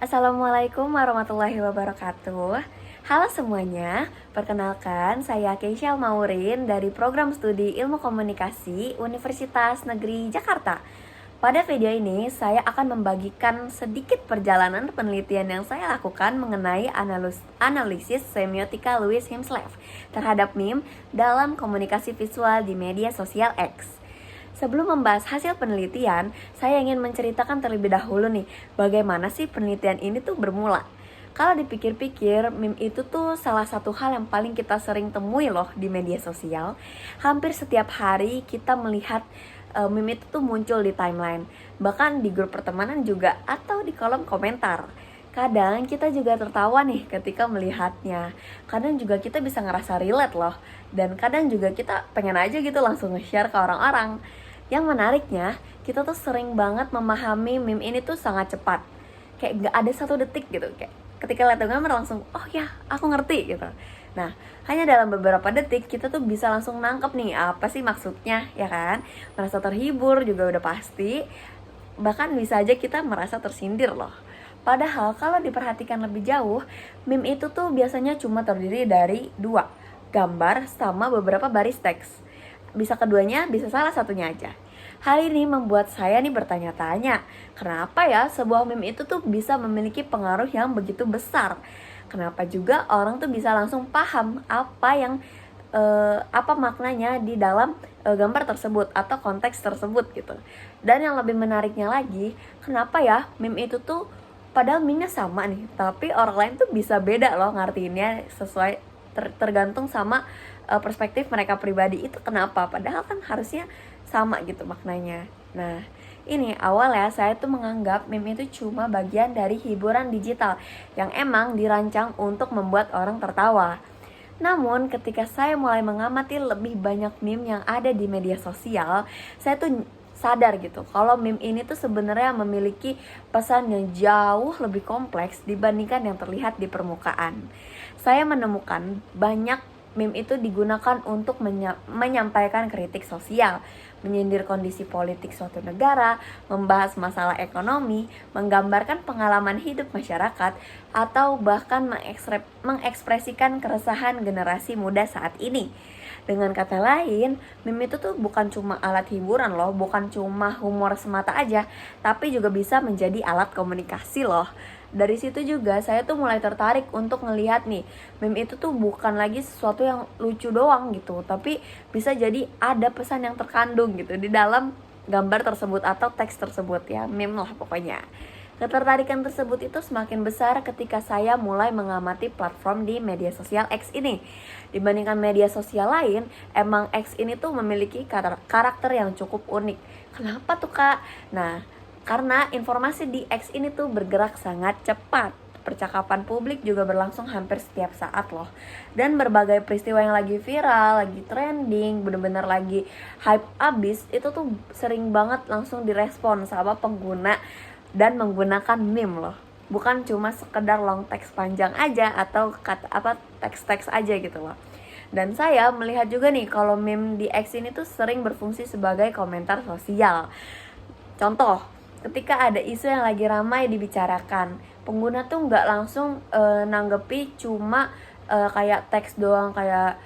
Assalamualaikum warahmatullahi wabarakatuh. Halo semuanya, perkenalkan saya Keisha Maurin dari program studi Ilmu Komunikasi Universitas Negeri Jakarta. Pada video ini saya akan membagikan sedikit perjalanan penelitian yang saya lakukan mengenai analisis semiotika Louis Himself terhadap meme dalam komunikasi visual di media sosial X. Sebelum membahas hasil penelitian, saya ingin menceritakan terlebih dahulu nih, bagaimana sih penelitian ini tuh bermula. Kalau dipikir-pikir, meme itu tuh salah satu hal yang paling kita sering temui loh di media sosial. Hampir setiap hari kita melihat meme itu tuh muncul di timeline, bahkan di grup pertemanan juga atau di kolom komentar. Kadang kita juga tertawa nih ketika melihatnya. Kadang juga kita bisa ngerasa relate loh. Dan kadang juga kita pengen aja gitu langsung nge-share ke orang-orang. Yang menariknya, kita tuh sering banget memahami meme ini tuh sangat cepat. Kayak gak ada 1 detik gitu. Kayak ketika lihat gambar langsung, oh ya aku ngerti gitu. Nah, hanya dalam beberapa detik kita tuh bisa langsung nangkep nih apa sih maksudnya, ya kan? Merasa terhibur juga udah pasti. Bahkan bisa aja kita merasa tersindir loh. Padahal kalau diperhatikan lebih jauh, meme itu tuh biasanya cuma terdiri dari 2, gambar sama beberapa baris teks. Bisa keduanya, bisa salah satunya aja. Hal ini membuat saya nih bertanya-tanya, kenapa ya sebuah meme itu tuh bisa memiliki pengaruh yang begitu besar? Kenapa juga orang tuh bisa langsung paham apa maknanya di dalam gambar tersebut atau konteks tersebut gitu. Dan yang lebih menariknya lagi, kenapa ya meme itu tuh padahal meme-nya sama nih, tapi orang lain tuh bisa beda loh ngartiinnya sesuai tergantung sama perspektif mereka pribadi. Itu kenapa? Padahal kan harusnya sama gitu maknanya. Nah, ini awalnya saya tuh menganggap meme itu cuma bagian dari hiburan digital yang emang dirancang untuk membuat orang tertawa. Namun ketika saya mulai mengamati lebih banyak meme yang ada di media sosial, saya tuh sadar gitu kalau meme ini tuh sebenarnya memiliki pesan yang jauh lebih kompleks dibandingkan yang terlihat di permukaan. Saya menemukan banyak meme itu digunakan untuk menyampaikan kritik sosial, menyindir kondisi politik suatu negara, membahas masalah ekonomi, menggambarkan pengalaman hidup masyarakat, atau bahkan mengekspresikan keresahan generasi muda saat ini. Dengan kata lain, meme itu tuh bukan cuma alat hiburan loh, bukan cuma humor semata aja, tapi juga bisa menjadi alat komunikasi loh. Dari situ juga saya tuh mulai tertarik untuk ngelihat nih, meme itu tuh bukan lagi sesuatu yang lucu doang gitu, tapi bisa jadi ada pesan yang terkandung gitu di dalam gambar tersebut atau teks tersebut ya, meme lah pokoknya. Ketertarikan tersebut itu semakin besar ketika saya mulai mengamati platform di media sosial X ini. Dibandingkan media sosial lain, emang X ini tuh memiliki karakter yang cukup unik. Kenapa tuh Kak? Nah, karena informasi di X ini tuh bergerak sangat cepat. Percakapan publik juga berlangsung hampir setiap saat loh. Dan berbagai peristiwa yang lagi viral, lagi trending, bener-bener lagi hype abis, itu tuh sering banget langsung direspon sama pengguna dan menggunakan meme loh. Bukan cuma sekedar long text panjang aja atau teks-teks aja gitu loh. Dan saya melihat juga nih kalau meme di X ini tuh sering berfungsi sebagai komentar sosial. Contoh, ketika ada isu yang lagi ramai dibicarakan, pengguna tuh nggak langsung nanggepi cuma kayak teks doang, kayak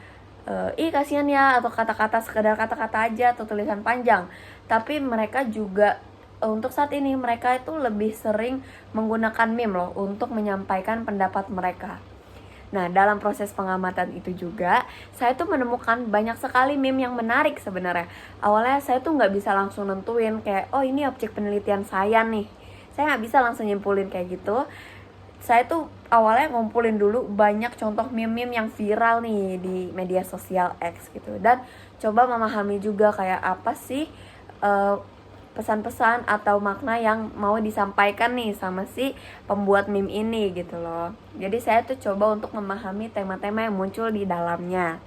ih kasihan ya, atau kata-kata sekedar kata-kata aja atau tulisan panjang. Tapi mereka juga untuk saat ini mereka itu lebih sering menggunakan meme loh untuk menyampaikan pendapat mereka. Nah, dalam proses pengamatan itu juga saya tuh menemukan banyak sekali meme yang menarik sebenarnya. Awalnya saya tuh nggak bisa langsung nentuin kayak, oh ini objek penelitian saya nih. Saya nggak bisa langsung nyimpulin kayak gitu. Saya tuh awalnya ngumpulin dulu banyak contoh meme-meme yang viral nih di media sosial X gitu. Dan coba memahami juga kayak apa sih pesan-pesan atau makna yang mau disampaikan nih sama si pembuat meme ini gitu loh. Jadi saya tuh coba untuk memahami tema-tema yang muncul di dalamnya.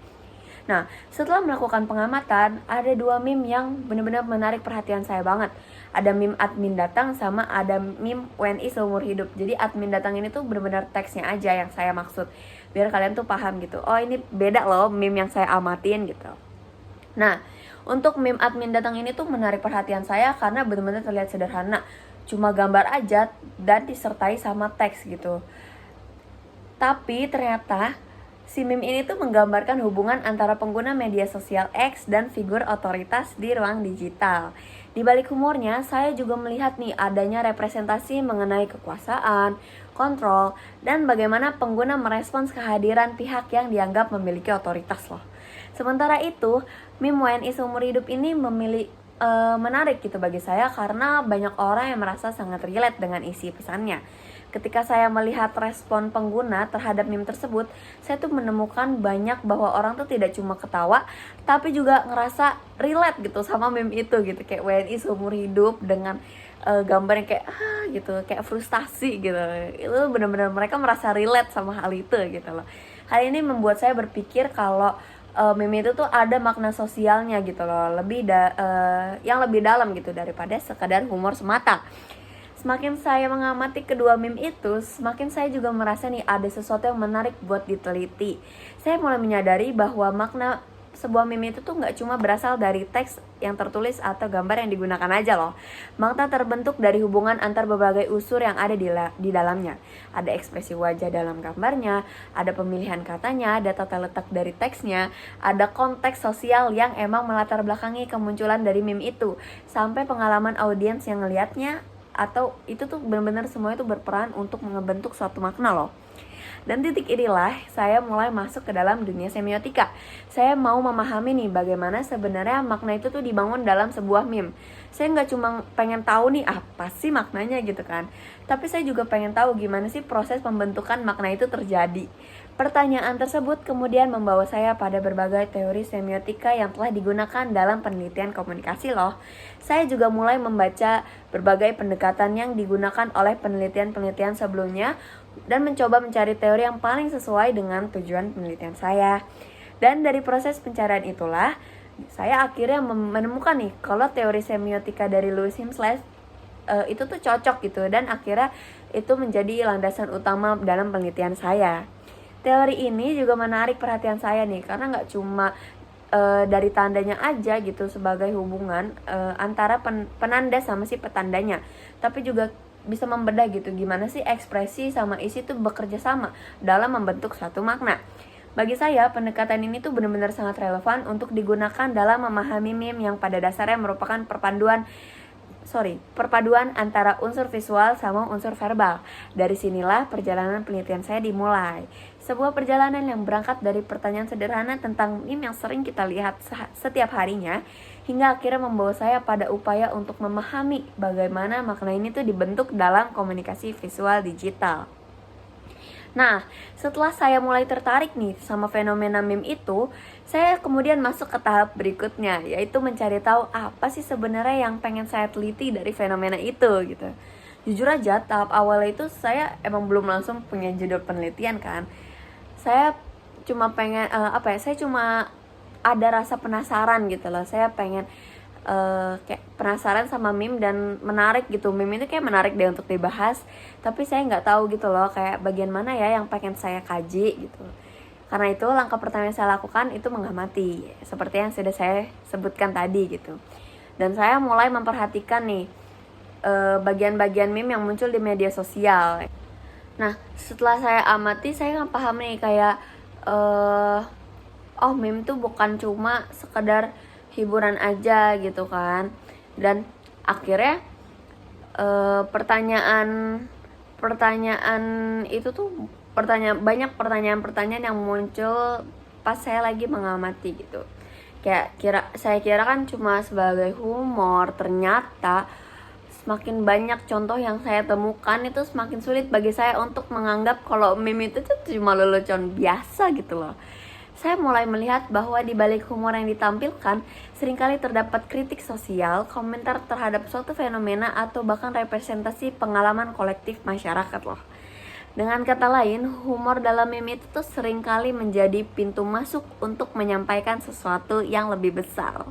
Nah, setelah melakukan pengamatan, ada 2 meme yang benar-benar menarik perhatian saya banget. Ada meme admin datang sama ada meme WNI seumur hidup. Jadi admin datang ini tuh benar-benar teksnya aja yang saya maksud. Biar kalian tuh paham gitu. Oh, ini beda loh meme yang saya amatin gitu. Nah, untuk meme admin datang ini tuh menarik perhatian saya karena benar-benar terlihat sederhana. cuma gambar aja dan disertai sama teks gitu. Tapi ternyata si meme ini tuh menggambarkan hubungan antara pengguna media sosial X dan figur otoritas di ruang digital. Di balik humornya, saya juga melihat nih adanya representasi mengenai kekuasaan, kontrol, dan bagaimana pengguna merespons kehadiran pihak yang dianggap memiliki otoritas loh. Sementara itu, meme WNI seumur hidup ini menarik gitu bagi saya karena banyak orang yang merasa sangat relate dengan isi pesannya. Ketika saya melihat respon pengguna terhadap meme tersebut, saya tuh menemukan banyak bahwa orang tuh tidak cuma ketawa, tapi juga ngerasa relate gitu sama meme itu gitu. Kayak WNI seumur hidup dengan gambar yang kayak gitu, kayak frustasi gitu. Itu benar-benar mereka merasa relate sama hal itu gitu loh. Hal ini membuat saya berpikir kalau meme itu tuh ada makna sosialnya gitu loh, yang lebih dalam gitu daripada sekadar humor semata. Semakin saya mengamati kedua meme itu, semakin saya juga merasa nih ada sesuatu yang menarik buat diteliti. Saya mulai menyadari bahwa makna sebuah meme itu tuh nggak cuma berasal dari teks yang tertulis atau gambar yang digunakan aja loh. Makna terbentuk dari hubungan antar berbagai unsur yang ada di dalamnya. Ada ekspresi wajah dalam gambarnya, ada pemilihan katanya, ada tata letak dari teksnya, ada konteks sosial yang emang melatar belakangi kemunculan dari meme itu, sampai pengalaman audiens yang ngelihatnya, atau itu tuh benar-benar semua itu berperan untuk membentuk suatu makna loh. Dan titik inilah saya mulai masuk ke dalam dunia semiotika. Saya mau memahami nih bagaimana sebenarnya makna itu tuh dibangun dalam sebuah meme. Saya nggak cuma pengen tahu nih apa sih maknanya gitu kan, tapi saya juga pengen tahu gimana sih proses pembentukan makna itu terjadi. Pertanyaan tersebut kemudian membawa saya pada berbagai teori semiotika yang telah digunakan dalam penelitian komunikasi loh. Saya juga mulai membaca berbagai pendekatan yang digunakan oleh penelitian-penelitian sebelumnya dan mencoba mencari teori yang paling sesuai dengan tujuan penelitian saya. Dan dari proses pencarian itulah, saya akhirnya menemukan nih kalau teori semiotika dari Louis Himslet itu tuh cocok gitu, dan akhirnya itu menjadi landasan utama dalam penelitian saya. Teori ini juga menarik perhatian saya nih karena nggak cuma dari tandanya aja gitu sebagai hubungan antara penanda sama si petandanya, tapi juga bisa membedah gitu gimana sih ekspresi sama isi tuh bekerja sama dalam membentuk suatu makna. Bagi saya pendekatan ini tuh benar-benar sangat relevan untuk digunakan dalam memahami meme yang pada dasarnya merupakan perpaduan antara unsur visual sama unsur verbal. Dari sinilah perjalanan penelitian saya dimulai. Sebuah perjalanan yang berangkat dari pertanyaan sederhana tentang meme yang sering kita lihat setiap harinya, hingga akhirnya membawa saya pada upaya untuk memahami bagaimana makna ini tuh dibentuk dalam komunikasi visual digital. Nah, setelah saya mulai tertarik nih sama fenomena meme itu, saya kemudian masuk ke tahap berikutnya, yaitu mencari tahu apa sih sebenarnya yang pengen saya teliti dari fenomena itu gitu. Jujur aja, tahap awalnya itu saya emang belum langsung punya judul penelitian kan. Saya cuma pengen saya cuma ada rasa penasaran gitu loh. Saya pengen kayak penasaran sama meme dan menarik gitu. Meme itu kayak menarik deh untuk dibahas, tapi saya nggak tahu gitu loh kayak bagian mana ya yang pengen saya kaji gitu. Karena itu langkah pertama yang saya lakukan itu mengamati, seperti yang sudah saya sebutkan tadi gitu. Dan saya mulai memperhatikan nih bagian-bagian meme yang muncul di media sosial. Nah, setelah saya amati, saya paham nih kayak meme tuh bukan cuma sekedar hiburan aja gitu kan. Dan akhirnya pertanyaan itu tuh banyak pertanyaan yang muncul pas saya lagi mengamati gitu. Saya kira kan cuma sebagai humor, ternyata semakin banyak contoh yang saya temukan itu semakin sulit bagi saya untuk menganggap kalau meme itu tuh cuma lelucon biasa gitu loh. Saya mulai melihat bahwa di balik humor yang ditampilkan seringkali terdapat kritik sosial, komentar terhadap suatu fenomena, atau bahkan representasi pengalaman kolektif masyarakat loh. Dengan kata lain, humor dalam meme itu tuh seringkali menjadi pintu masuk untuk menyampaikan sesuatu yang lebih besar.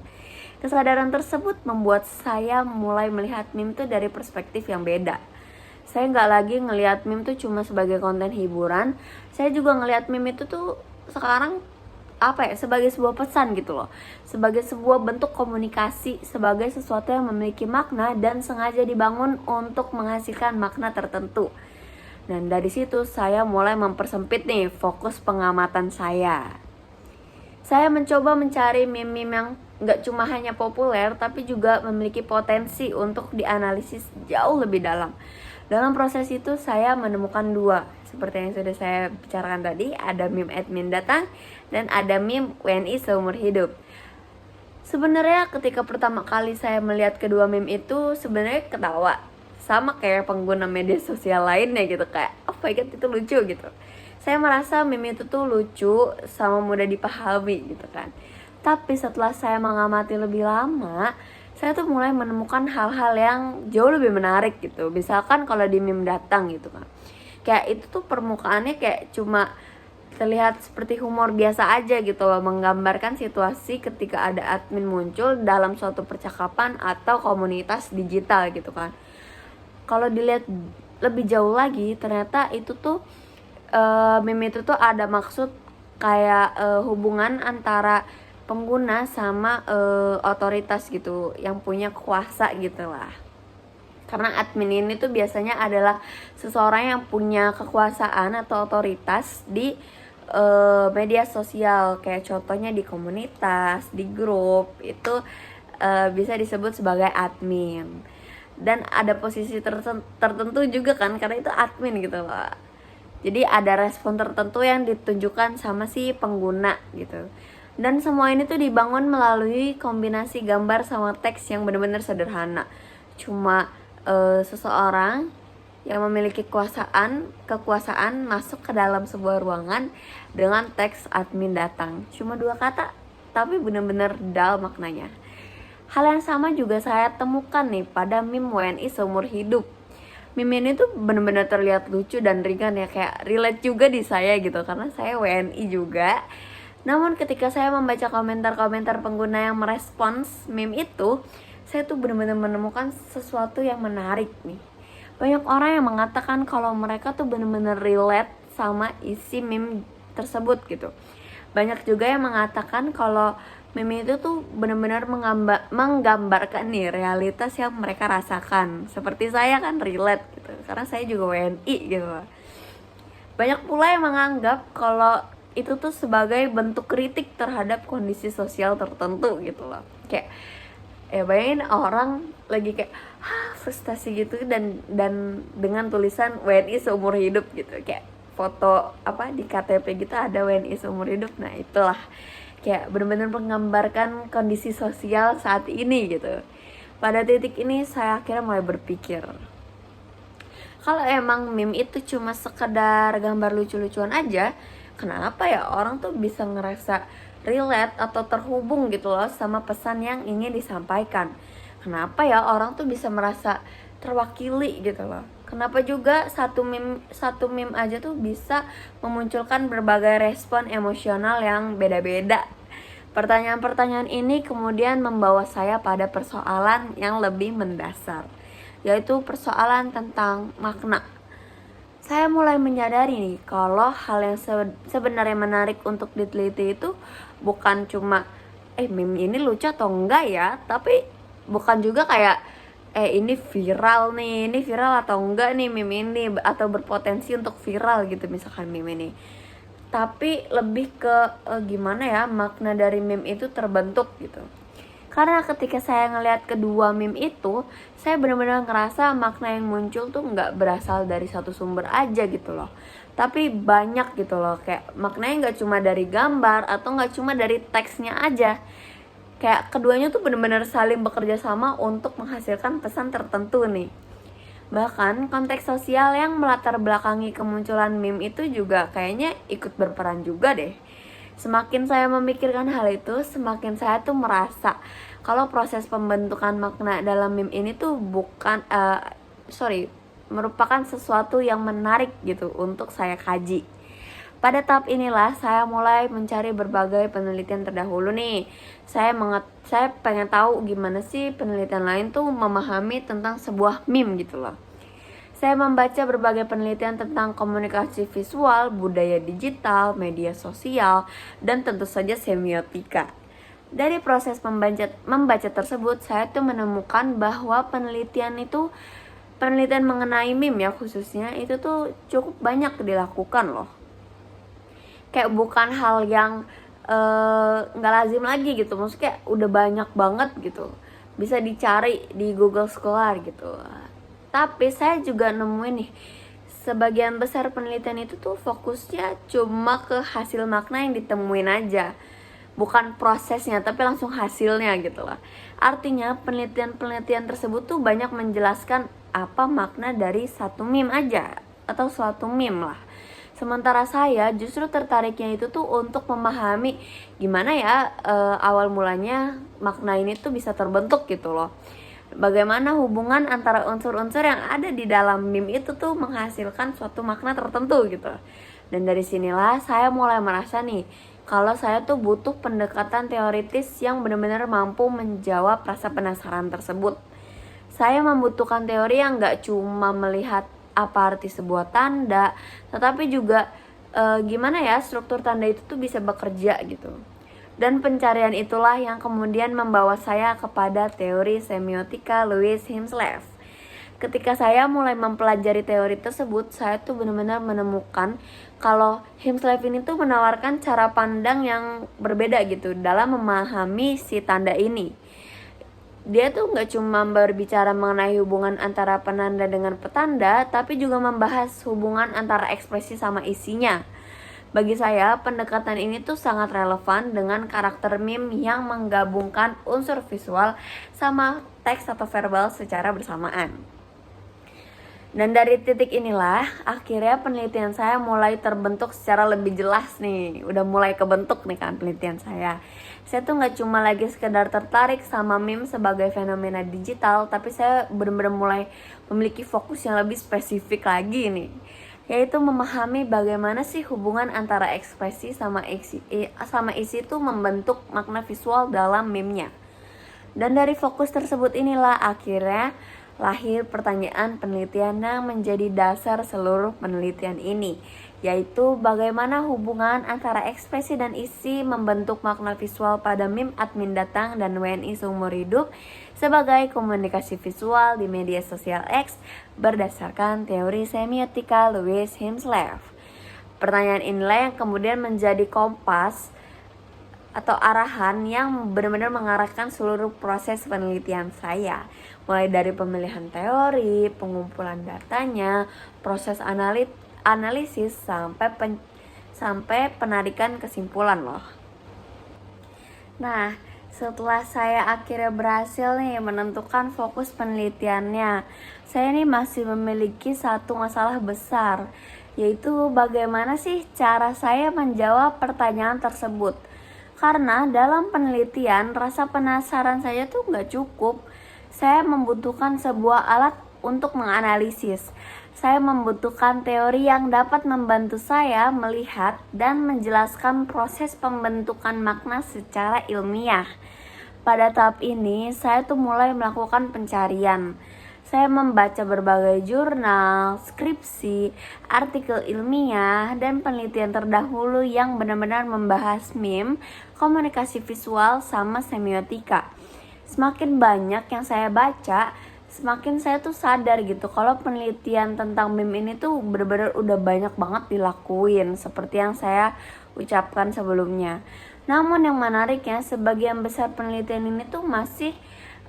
Kesadaran tersebut membuat saya mulai melihat meme itu dari perspektif yang beda. Saya nggak lagi ngelihat meme itu cuma sebagai konten hiburan. Saya juga ngelihat meme itu tuh sekarang sebagai sebuah pesan gitu loh, sebagai sebuah bentuk komunikasi, sebagai sesuatu yang memiliki makna dan sengaja dibangun untuk menghasilkan makna tertentu. Dan dari situ saya mulai mempersempit nih fokus pengamatan saya. Saya mencoba mencari meme-meme yang gak cuma hanya populer, tapi juga memiliki potensi untuk dianalisis jauh lebih dalam. Dalam proses itu saya menemukan dua, seperti yang sudah saya bicarakan tadi, ada meme admin datang dan ada meme WNI seumur hidup. Sebenarnya ketika pertama kali saya melihat kedua meme itu sebenarnya ketawa, sama kayak pengguna media sosial lainnya gitu, kayak oh my god itu lucu gitu. Saya merasa meme itu tuh lucu sama mudah dipahami gitu kan. Tapi setelah saya mengamati lebih lama, saya tuh mulai menemukan hal-hal yang jauh lebih menarik gitu. Misalkan kalau di meme datang gitu kan, kayak itu tuh permukaannya kayak cuma terlihat seperti humor biasa aja gitu loh, menggambarkan situasi ketika ada admin muncul dalam suatu percakapan atau komunitas digital gitu kan. Kalau dilihat lebih jauh lagi, ternyata itu tuh meme itu tuh ada maksud kayak hubungan antara pengguna sama otoritas gitu, yang punya kuasa gitu lah. Karena admin ini tuh biasanya adalah seseorang yang punya kekuasaan atau otoritas di media sosial, kayak contohnya di komunitas, di grup, itu bisa disebut sebagai admin. Dan ada posisi tertentu juga kan, karena itu admin gitu loh. Jadi ada respon tertentu yang ditunjukkan sama si pengguna gitu. Dan semua ini tuh dibangun melalui kombinasi gambar sama teks yang benar-benar sederhana. Cuma seseorang yang memiliki kekuasaan masuk ke dalam sebuah ruangan dengan teks admin datang. Cuma 2 kata, tapi benar-benar dalam maknanya. Hal yang sama juga saya temukan nih pada meme WNI seumur hidup. Meme ini tuh benar-benar terlihat lucu dan ringan ya, kayak relate juga di saya gitu, karena saya WNI juga. Namun ketika saya membaca komentar-komentar pengguna yang merespons meme itu, saya tuh benar-benar menemukan sesuatu yang menarik nih. Banyak orang yang mengatakan kalau mereka tuh benar-benar relate sama isi meme tersebut gitu. Banyak juga yang mengatakan kalau meme itu tuh benar-benar menggambarkan nih realitas yang mereka rasakan. Seperti saya kan relate gitu, karena saya juga WNI gitu. Banyak pula yang menganggap kalau itu tuh sebagai bentuk kritik terhadap kondisi sosial tertentu gitu loh. Kayak bayangin orang lagi kayak frustasi gitu dan dengan tulisan WNI seumur hidup gitu, kayak foto di KTP gitu ada WNI seumur hidup. Nah itulah kayak benar-benar menggambarkan kondisi sosial saat ini gitu. Pada titik ini saya akhirnya mulai berpikir, kalau emang meme itu cuma sekedar gambar lucu-lucuan aja, kenapa ya orang tuh bisa ngerasa relate atau terhubung gitu loh sama pesan yang ingin disampaikan? Kenapa ya orang tuh bisa merasa terwakili gitu loh? Kenapa juga satu meme aja tuh bisa memunculkan berbagai respon emosional yang beda-beda? Pertanyaan-pertanyaan ini kemudian membawa saya pada persoalan yang lebih mendasar, yaitu persoalan tentang makna. Saya mulai menyadari nih kalau hal yang sebenarnya menarik untuk diteliti itu bukan cuma meme ini lucu atau enggak ya, tapi bukan juga kayak ini viral atau enggak nih meme ini, atau berpotensi untuk viral gitu misalkan meme ini. Tapi lebih ke gimana ya makna dari meme itu terbentuk gitu. Karena ketika saya ngelihat kedua meme itu, saya benar-benar ngerasa makna yang muncul tuh nggak berasal dari satu sumber aja gitu loh, tapi banyak gitu loh. Kayak maknanya nggak cuma dari gambar atau nggak cuma dari teksnya aja. Kayak keduanya tuh benar-benar saling bekerja sama untuk menghasilkan pesan tertentu nih. Bahkan konteks sosial yang melatar belakangi kemunculan meme itu juga kayaknya ikut berperan juga deh. Semakin saya memikirkan hal itu, semakin saya tuh merasa kalau proses pembentukan makna dalam meme ini tuh merupakan sesuatu yang menarik gitu untuk saya kaji. Pada tahap inilah saya mulai mencari berbagai penelitian terdahulu nih. Saya pengen tahu gimana sih penelitian lain tuh memahami tentang sebuah meme gitu loh. Saya membaca berbagai penelitian tentang komunikasi visual, budaya digital, media sosial, dan tentu saja semiotika. Dari proses membaca tersebut, saya tuh menemukan bahwa penelitian mengenai meme ya khususnya, itu tuh cukup banyak dilakukan loh. Kayak bukan hal yang nggak lazim lagi gitu, maksudnya udah banyak banget gitu, bisa dicari di Google Scholar gitu. Tapi saya juga nemuin nih, sebagian besar penelitian itu tuh fokusnya cuma ke hasil makna yang ditemuin aja, bukan prosesnya tapi langsung hasilnya gitu lah. Artinya penelitian tersebut tuh banyak menjelaskan apa makna dari satu meme aja atau suatu meme lah. Sementara saya justru tertariknya itu tuh untuk memahami gimana ya awal mulanya makna ini tuh bisa terbentuk gitu loh. Bagaimana hubungan antara unsur-unsur yang ada di dalam meme itu tuh menghasilkan suatu makna tertentu gitu. Dan dari sinilah saya mulai merasa nih, kalau saya tuh butuh pendekatan teoritis yang benar-benar mampu menjawab rasa penasaran tersebut. Saya membutuhkan teori yang gak cuma melihat apa arti sebuah tanda, tetapi juga gimana ya struktur tanda itu tuh bisa bekerja gitu. Dan pencarian itulah yang kemudian membawa saya kepada teori semiotika Louis Himself. Ketika saya mulai mempelajari teori tersebut, saya tuh benar-benar menemukan kalau Himself ini tuh menawarkan cara pandang yang berbeda gitu dalam memahami si tanda ini. Dia tuh gak cuma berbicara mengenai hubungan antara penanda dengan petanda, tapi juga membahas hubungan antara ekspresi sama isinya. Bagi saya, pendekatan ini tuh sangat relevan dengan karakter meme yang menggabungkan unsur visual sama teks atau verbal secara bersamaan. Dan dari titik inilah akhirnya penelitian saya mulai terbentuk secara lebih jelas nih. Udah mulai kebentuk nih kan penelitian saya. Saya tuh gak cuma lagi sekedar tertarik sama meme sebagai fenomena digital, tapi saya benar-benar mulai memiliki fokus yang lebih spesifik lagi nih, yaitu memahami bagaimana sih hubungan antara ekspresi sama isi itu membentuk makna visual dalam meme-nya. Dan dari fokus tersebut inilah akhirnya lahir pertanyaan penelitian yang menjadi dasar seluruh penelitian ini, yaitu bagaimana hubungan antara ekspresi dan isi membentuk makna visual pada meme admin datang dan WNI seumur hidup sebagai komunikasi visual di media sosial X berdasarkan teori semiotika Louis Himself. Pertanyaan inilah yang kemudian menjadi kompas atau arahan yang benar-benar mengarahkan seluruh proses penelitian saya, mulai dari pemilihan teori, pengumpulan datanya, proses analisis sampai penarikan kesimpulan loh. Nah, setelah saya akhirnya berhasil nih menentukan fokus penelitiannya, saya nih masih memiliki satu masalah besar, yaitu bagaimana sih cara saya menjawab pertanyaan tersebut. Karena dalam penelitian rasa penasaran saya tuh gak cukup. Saya membutuhkan sebuah alat untuk menganalisis. Saya membutuhkan teori yang dapat membantu saya melihat dan menjelaskan proses pembentukan makna secara ilmiah. Pada tahap ini saya tuh mulai melakukan pencarian. Saya membaca berbagai jurnal, skripsi, artikel ilmiah, dan penelitian terdahulu yang benar-benar membahas meme, komunikasi visual, sama semiotika. Semakin banyak yang saya baca, semakin saya tuh sadar gitu kalau penelitian tentang meme ini tuh benar-benar udah banyak banget dilakuin seperti yang saya ucapkan sebelumnya. Namun yang menariknya, sebagian besar penelitian ini tuh masih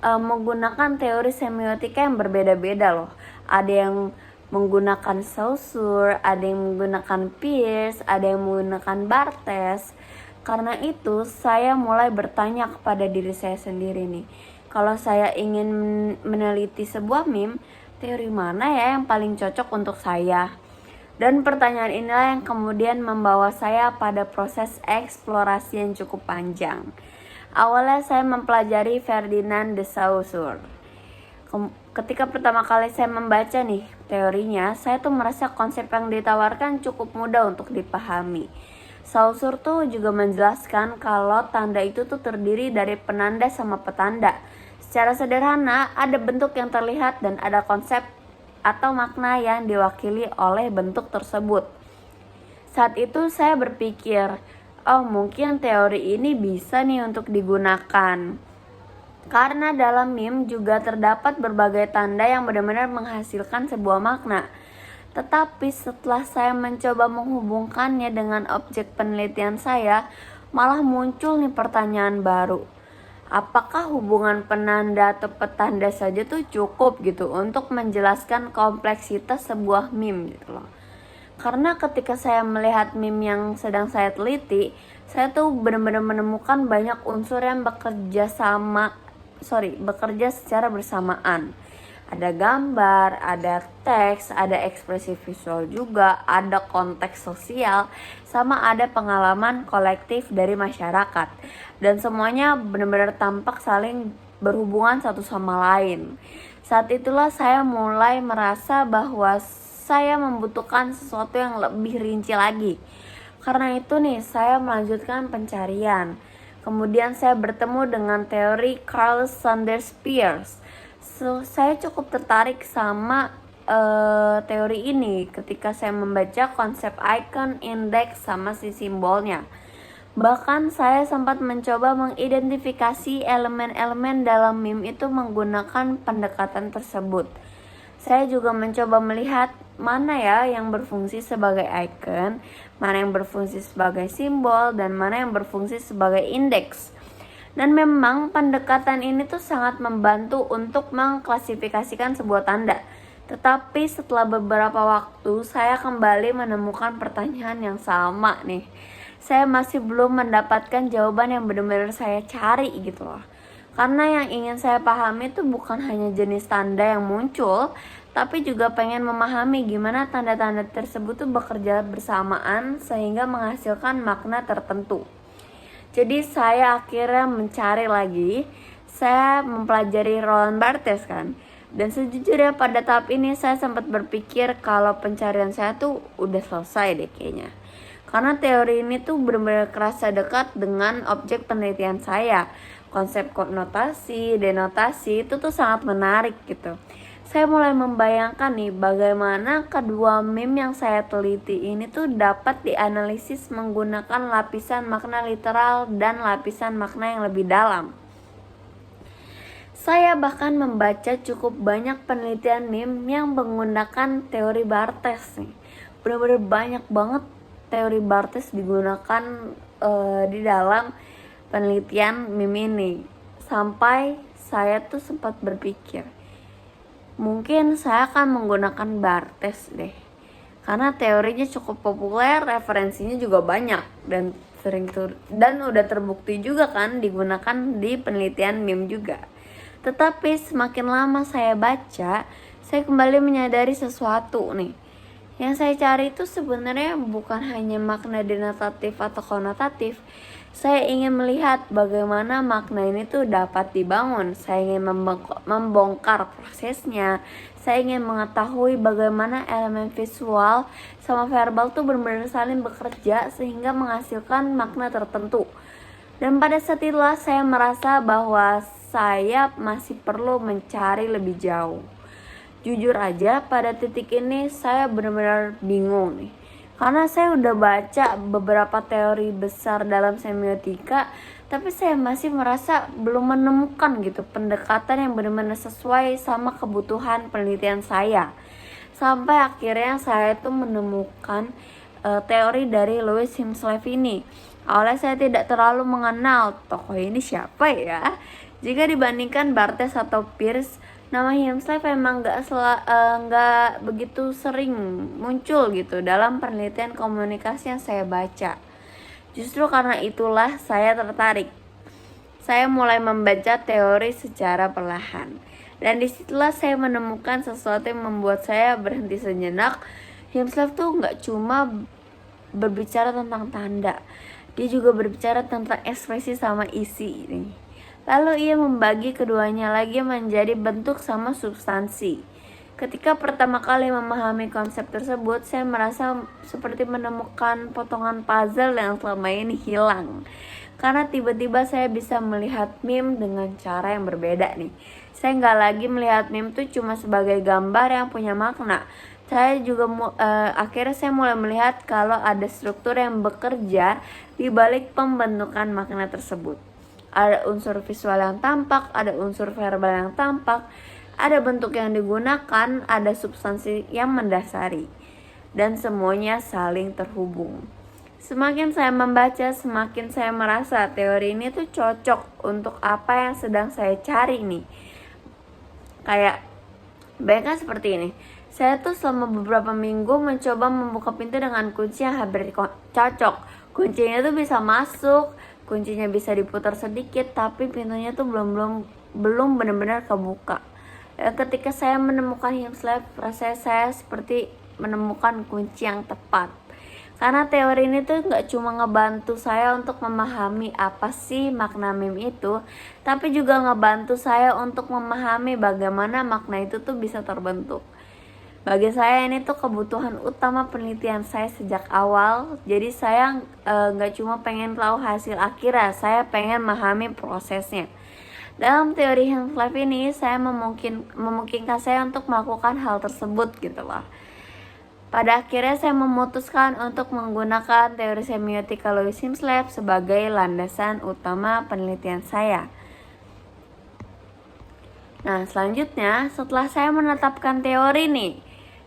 menggunakan teori semiotika yang berbeda-beda loh. Ada yang menggunakan Saussure, ada yang menggunakan Peirce, ada yang menggunakan Barthes. Karena itu saya mulai bertanya kepada diri saya sendiri nih, kalau saya ingin meneliti sebuah meme, teori mana ya yang paling cocok untuk saya? Dan pertanyaan inilah yang kemudian membawa saya pada proses eksplorasi yang cukup panjang. Awalnya saya mempelajari Ferdinand de Saussure. Ketika pertama kali saya membaca nih teorinya, saya tuh merasa konsep yang ditawarkan cukup mudah untuk dipahami. Saussure tuh juga menjelaskan kalau tanda itu tuh terdiri dari penanda sama petanda. Secara sederhana, ada bentuk yang terlihat dan ada konsep atau makna yang diwakili oleh bentuk tersebut. Saat itu saya berpikir, oh mungkin teori ini bisa nih untuk digunakan. Karena dalam meme juga terdapat berbagai tanda yang benar-benar menghasilkan sebuah makna. Tetapi setelah saya mencoba menghubungkannya dengan objek penelitian saya, malah muncul nih pertanyaan baru. Apakah hubungan penanda atau petanda saja tuh cukup gitu untuk menjelaskan kompleksitas sebuah meme gitu loh. Karena ketika saya melihat meme yang sedang saya teliti, saya tuh benar-benar menemukan banyak unsur yang bekerja secara bersamaan. Ada gambar, ada teks, ada ekspresi visual juga, ada konteks sosial, sama ada pengalaman kolektif dari masyarakat. Dan semuanya benar-benar tampak saling berhubungan satu sama lain. Saat itulah saya mulai merasa bahwa saya membutuhkan sesuatu yang lebih rinci lagi. Karena itu nih, saya melanjutkan pencarian. Kemudian saya bertemu dengan teori Carl Sanders Peirce. Saya cukup tertarik sama teori ini ketika saya membaca konsep icon, index, sama si simbolnya. Bahkan saya sempat mencoba mengidentifikasi elemen-elemen dalam meme itu menggunakan pendekatan tersebut. Saya juga mencoba melihat mana ya yang berfungsi sebagai icon, mana yang berfungsi sebagai simbol, dan mana yang berfungsi sebagai indeks. Dan memang pendekatan ini tuh sangat membantu untuk mengklasifikasikan sebuah tanda. Tetapi setelah beberapa waktu saya kembali menemukan pertanyaan yang sama nih. Saya masih belum mendapatkan jawaban yang benar-benar saya cari gitu loh. Karena yang ingin saya pahami itu bukan hanya jenis tanda yang muncul, tapi juga pengen memahami gimana tanda-tanda tersebut tuh bekerja bersamaan sehingga menghasilkan makna tertentu. Jadi saya akhirnya mencari lagi, saya mempelajari Roland Barthes kan. Dan sejujurnya pada tahap ini saya sempat berpikir kalau pencarian saya tuh udah selesai deh kayaknya. Karena teori ini tuh benar-benar kerasa dekat dengan objek penelitian saya. Konsep konotasi, denotasi itu tuh sangat menarik gitu. Saya mulai membayangkan nih bagaimana kedua meme yang saya teliti ini tuh dapat dianalisis menggunakan lapisan makna literal dan lapisan makna yang lebih dalam. Saya bahkan membaca cukup banyak penelitian meme yang menggunakan teori Barthes nih. Benar-benar banyak banget teori Barthes digunakan di dalam penelitian meme ini. Sampai saya tuh sempat berpikir, mungkin saya akan menggunakan Barthes deh. Karena teorinya cukup populer, referensinya juga banyak dan udah terbukti juga kan digunakan di penelitian meme juga. Tetapi semakin lama saya baca, saya kembali menyadari sesuatu nih. Yang saya cari itu sebenarnya bukan hanya makna denotatif atau konotatif. Saya ingin melihat bagaimana makna ini tuh dapat dibangun. Saya ingin membongkar prosesnya. Saya ingin mengetahui bagaimana elemen visual sama verbal tuh benar-benar saling bekerja sehingga menghasilkan makna tertentu. Dan pada saat itulah saya merasa bahwa saya masih perlu mencari lebih jauh. Jujur aja pada titik ini saya benar-benar bingung nih. Karena saya udah baca beberapa teori besar dalam semiotika, tapi saya masih merasa belum menemukan gitu pendekatan yang benar-benar sesuai sama kebutuhan penelitian saya. Sampai akhirnya saya tuh menemukan teori dari Louis Himself ini. Awalnya saya tidak terlalu mengenal tokoh ini siapa ya. Jika dibandingkan Barthes atau Peirce, nama Himself emang nggak begitu sering muncul gitu dalam penelitian komunikasi yang saya baca. Justru karena itulah saya tertarik. Saya mulai membaca teori secara perlahan. Dan disitulah saya menemukan sesuatu yang membuat saya berhenti sejenak. Himself tuh nggak cuma berbicara tentang tanda, dia juga berbicara tentang ekspresi sama isi ini. Lalu ia membagi keduanya lagi menjadi bentuk sama substansi. Ketika pertama kali memahami konsep tersebut, saya merasa seperti menemukan potongan puzzle yang selama ini hilang. Karena tiba-tiba saya bisa melihat meme dengan cara yang berbeda nih. Saya nggak lagi melihat meme tuh cuma sebagai gambar yang punya makna. Saya juga akhirnya saya mulai melihat kalau ada struktur yang bekerja di balik pembentukan makna tersebut. Ada unsur visual yang tampak, ada unsur verbal yang tampak, ada bentuk yang digunakan, ada substansi yang mendasari, dan semuanya saling terhubung. Semakin saya membaca, semakin saya merasa teori ini tuh cocok untuk apa yang sedang saya cari nih. Kayak bayangkan seperti ini. Saya tuh selama beberapa minggu mencoba membuka pintu dengan kunci yang hampir cocok. Kuncinya tuh bisa masuk, kuncinya bisa diputar sedikit, tapi pintunya tuh belum benar-benar kebuka. Ketika saya menemukan Himself, rasanya saya seperti menemukan kunci yang tepat. Karena teori ini tuh gak cuma ngebantu saya untuk memahami apa sih makna meme itu, tapi juga ngebantu saya untuk memahami bagaimana makna itu tuh bisa terbentuk. Bagi saya ini tuh kebutuhan utama penelitian saya sejak awal. Jadi saya gak cuma pengen tahu hasil akhirnya, saya pengen memahami prosesnya. Dalam teori Himself ini, saya memungkinkan saya untuk melakukan hal tersebut gitu loh. Pada akhirnya saya memutuskan untuk menggunakan teori semiotika Louis Himself sebagai landasan utama penelitian saya. Nah, selanjutnya setelah saya menetapkan teori nih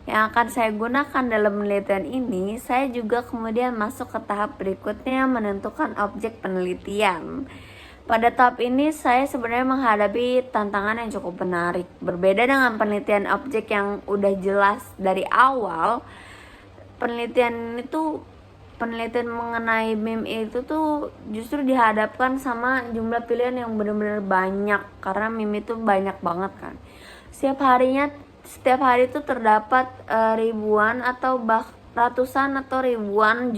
yang akan saya gunakan dalam penelitian ini, saya juga kemudian masuk ke tahap berikutnya, menentukan objek penelitian. Pada tahap ini saya sebenarnya menghadapi tantangan yang cukup menarik. Berbeda dengan penelitian objek yang udah jelas dari awal, penelitian mengenai meme itu tuh justru dihadapkan sama jumlah pilihan yang benar-benar banyak, karena meme itu banyak banget kan. Setiap hari itu terdapat ribuan atau ratusan atau ribuan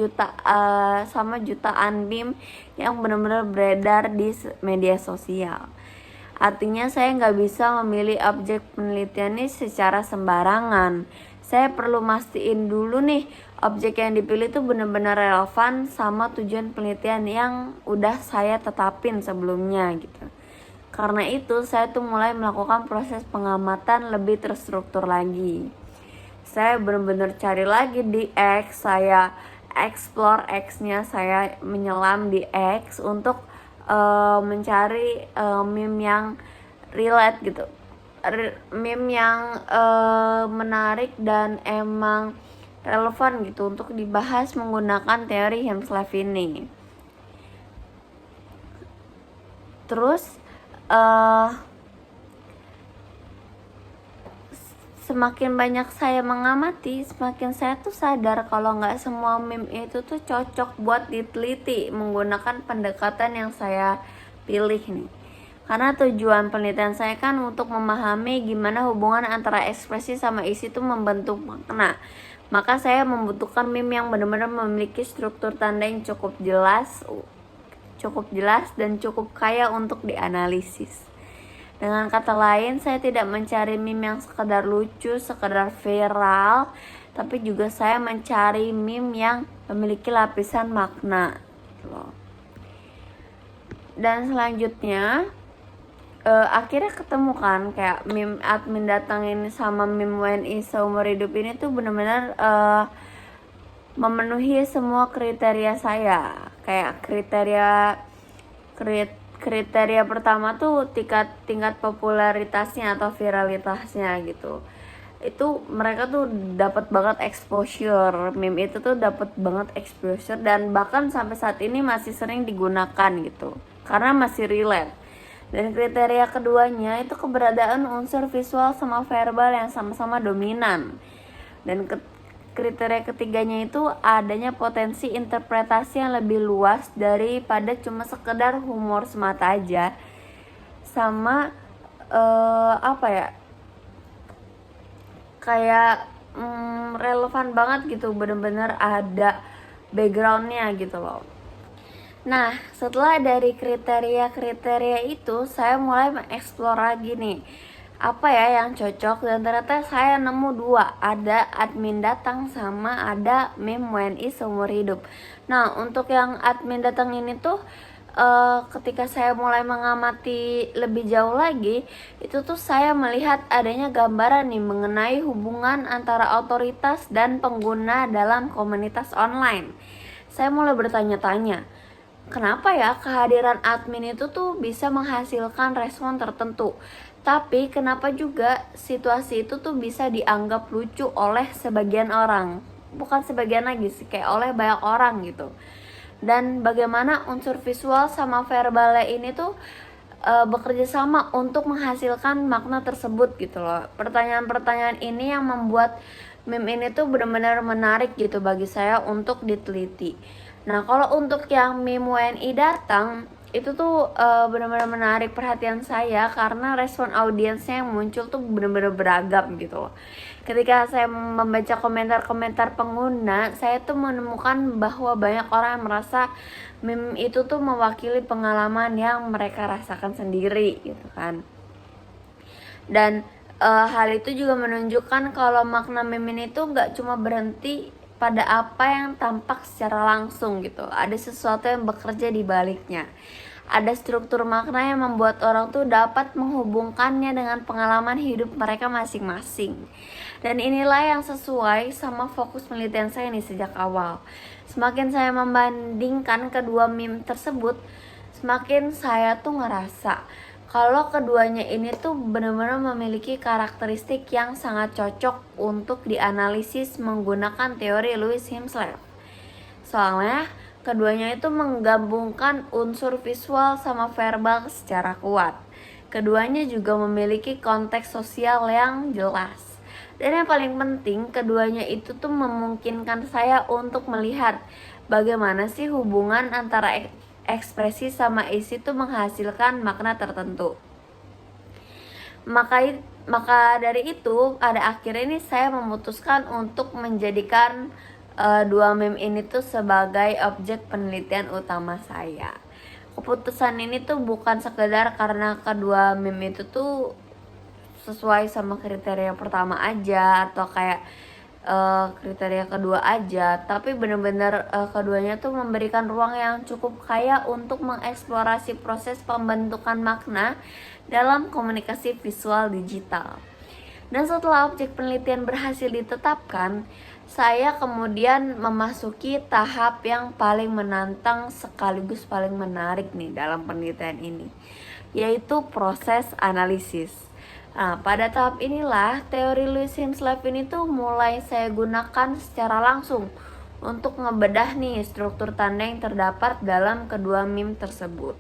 jutaan meme yang benar-benar beredar di media sosial. Artinya saya nggak bisa memilih objek penelitian ini secara sembarangan. Saya perlu mastiin dulu nih objek yang dipilih itu benar-benar relevan sama tujuan penelitian yang udah saya tetapin sebelumnya gitu. Karena itu saya tuh mulai melakukan proses pengamatan lebih terstruktur lagi. Saya benar-benar cari lagi di X, saya explore X-nya, saya menyelam di X untuk mencari meme yang relate gitu, meme yang menarik dan emang relevan gitu untuk dibahas menggunakan teori Himself ini. Terus semakin banyak saya mengamati, semakin saya tuh sadar kalau nggak semua meme itu tuh cocok buat diteliti menggunakan pendekatan yang saya pilih nih. Karena tujuan penelitian saya kan untuk memahami gimana hubungan antara ekspresi sama isi itu membentuk makna. Maka saya membutuhkan meme yang benar-benar memiliki struktur tanda yang cukup jelas dan cukup kaya untuk dianalisis. Dengan kata lain, saya tidak mencari meme yang sekedar lucu, sekedar viral, tapi juga saya mencari meme yang memiliki lapisan makna. Dan selanjutnya, akhirnya ketemu kan kayak meme admin datang ini sama meme WNI seumur hidup ini tuh benar-benar memenuhi semua kriteria saya. Kayak kriteria pertama tuh tingkat popularitasnya atau viralitasnya gitu. Itu mereka tuh dapat banget exposure, meme itu tuh dapat banget exposure, dan bahkan sampai saat ini masih sering digunakan gitu karena masih relate. Dan kriteria keduanya itu keberadaan unsur visual sama verbal yang sama-sama dominan. Dan kriteria ketiganya itu adanya potensi interpretasi yang lebih luas daripada cuma sekedar humor semata aja. Sama kayak relevan banget gitu, bener-bener ada backgroundnya gitu loh. Nah, setelah dari kriteria itu, saya mulai mengeksplor lagi nih, apa ya yang cocok, dan ternyata saya nemu 2, ada admin datang sama ada meme WNI seumur hidup. Nah, untuk yang admin datang ini tuh ketika saya mulai mengamati lebih jauh lagi, itu tuh saya melihat adanya gambaran nih mengenai hubungan antara otoritas dan pengguna dalam komunitas online. Saya mulai bertanya-tanya, kenapa ya kehadiran admin itu tuh bisa menghasilkan respon tertentu? Tapi kenapa juga situasi itu tuh bisa dianggap lucu oleh sebagian orang? Bukan sebagian lagi sih, kayak oleh banyak orang gitu. Dan bagaimana unsur visual sama verbalnya ini tuh bekerja sama untuk menghasilkan makna tersebut gitu loh. Pertanyaan-pertanyaan ini yang membuat meme ini tuh benar-benar menarik gitu bagi saya untuk diteliti. Nah, kalau untuk yang meme WNI datang itu tuh benar-benar menarik perhatian saya karena respon audiensnya yang muncul tuh benar-benar beragam gitu loh. Ketika saya membaca komentar-komentar pengguna, saya tuh menemukan bahwa banyak orang yang merasa meme itu tuh mewakili pengalaman yang mereka rasakan sendiri gitu kan. Dan hal itu juga menunjukkan kalau makna meme ini tuh gak cuma berhenti pada apa yang tampak secara langsung gitu. Ada sesuatu yang bekerja di baliknya. Ada struktur makna yang membuat orang tuh dapat menghubungkannya dengan pengalaman hidup mereka masing-masing. Dan inilah yang sesuai sama fokus penelitian saya nih sejak awal. Semakin saya membandingkan kedua meme tersebut, semakin saya tuh ngerasa kalau keduanya ini tuh benar-benar memiliki karakteristik yang sangat cocok untuk dianalisis menggunakan teori Louis Himself. Soalnya keduanya itu menggabungkan unsur visual sama verbal secara kuat. Keduanya juga memiliki konteks sosial yang jelas. Dan yang paling penting, keduanya itu tuh memungkinkan saya untuk melihat bagaimana sih hubungan antara ekspresi sama isi tuh menghasilkan makna tertentu. Maka dari itu, pada akhirnya ini saya memutuskan untuk menjadikan dua meme ini tuh sebagai objek penelitian utama saya. Keputusan ini tuh bukan sekedar karena kedua meme itu tuh sesuai sama kriteria pertama aja atau kayak kriteria kedua aja, tapi benar-benar keduanya tuh memberikan ruang yang cukup kaya untuk mengeksplorasi proses pembentukan makna dalam komunikasi visual digital. Dan setelah objek penelitian berhasil ditetapkan, saya kemudian memasuki tahap yang paling menantang sekaligus paling menarik nih dalam penelitian ini, yaitu proses analisis. Nah, pada tahap inilah teori Louis Himself ini tuh mulai saya gunakan secara langsung untuk ngebedah nih struktur tanda yang terdapat dalam kedua meme tersebut.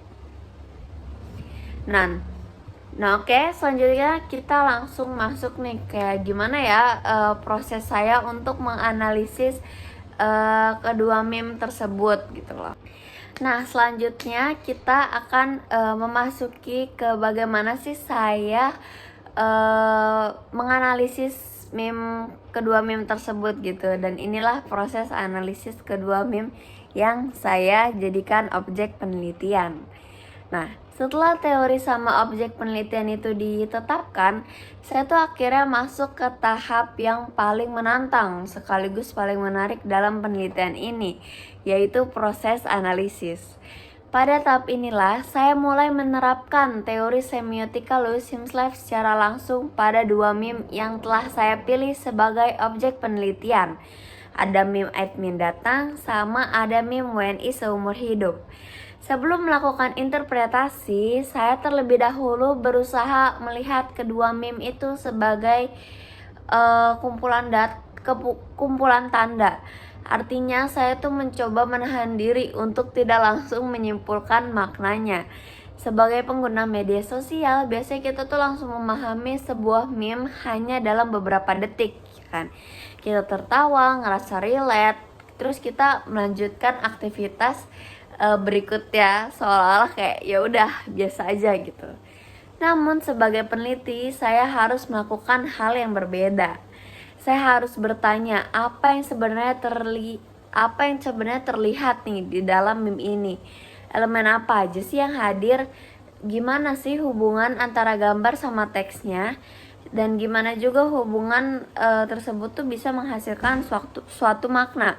Nah oke, selanjutnya kita langsung masuk nih kayak gimana ya proses saya untuk menganalisis kedua meme tersebut gitu loh. Nah selanjutnya kita akan memasuki ke bagaimana sih saya menganalisis kedua meme tersebut gitu. Dan inilah proses analisis kedua meme yang saya jadikan objek penelitian. Nah, setelah teori sama objek penelitian itu ditetapkan, saya tuh akhirnya masuk ke tahap yang paling menantang sekaligus paling menarik dalam penelitian ini, yaitu proses analisis. Pada tahap inilah saya mulai menerapkan teori semiotika Louis Himself secara langsung pada dua meme yang telah saya pilih sebagai objek penelitian. Ada meme admin datang sama ada meme WNI seumur hidup. Sebelum melakukan interpretasi, saya terlebih dahulu berusaha melihat kedua meme itu sebagai kumpulan tanda. Artinya saya tuh mencoba menahan diri untuk tidak langsung menyimpulkan maknanya. Sebagai pengguna media sosial, biasanya kita tuh langsung memahami sebuah meme hanya dalam beberapa detik, kan? Kita tertawa, ngerasa relate, terus kita melanjutkan aktivitas berikutnya seolah-olah kayak ya udah biasa aja gitu. Namun sebagai peneliti saya harus melakukan hal yang berbeda. Saya harus bertanya apa yang sebenarnya terlihat nih di dalam meme ini. Elemen apa aja sih yang hadir? Gimana sih hubungan antara gambar sama teksnya? Dan gimana juga hubungan tersebut tuh bisa menghasilkan suatu makna.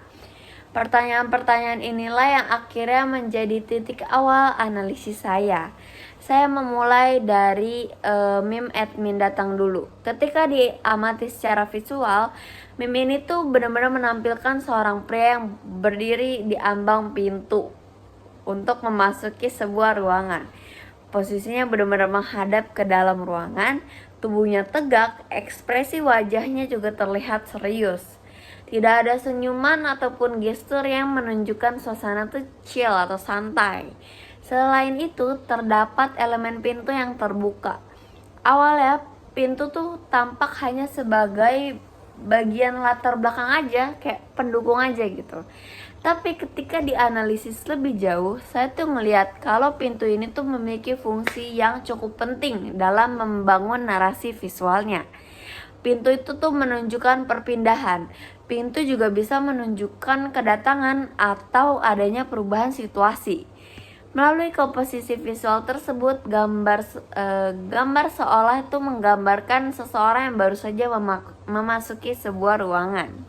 Pertanyaan-pertanyaan inilah yang akhirnya menjadi titik awal analisis saya. Saya memulai dari meme admin datang dulu. Ketika diamati secara visual, meme ini tuh benar-benar menampilkan seorang pria yang berdiri di ambang pintu untuk memasuki sebuah ruangan. Posisinya benar-benar menghadap ke dalam ruangan, tubuhnya tegak, ekspresi wajahnya juga terlihat serius. Tidak ada senyuman ataupun gestur yang menunjukkan suasana tuh chill atau santai. Selain itu, terdapat elemen pintu yang terbuka. Awalnya, pintu tuh tampak hanya sebagai bagian latar belakang aja, kayak pendukung aja gitu. Tapi ketika dianalisis lebih jauh, saya tuh ngelihat kalau pintu ini tuh memiliki fungsi yang cukup penting dalam membangun narasi visualnya. Pintu itu tuh menunjukkan perpindahan. Pintu juga bisa menunjukkan kedatangan atau adanya perubahan situasi. Melalui komposisi visual tersebut, gambar seolah itu menggambarkan seseorang yang baru saja memasuki sebuah ruangan.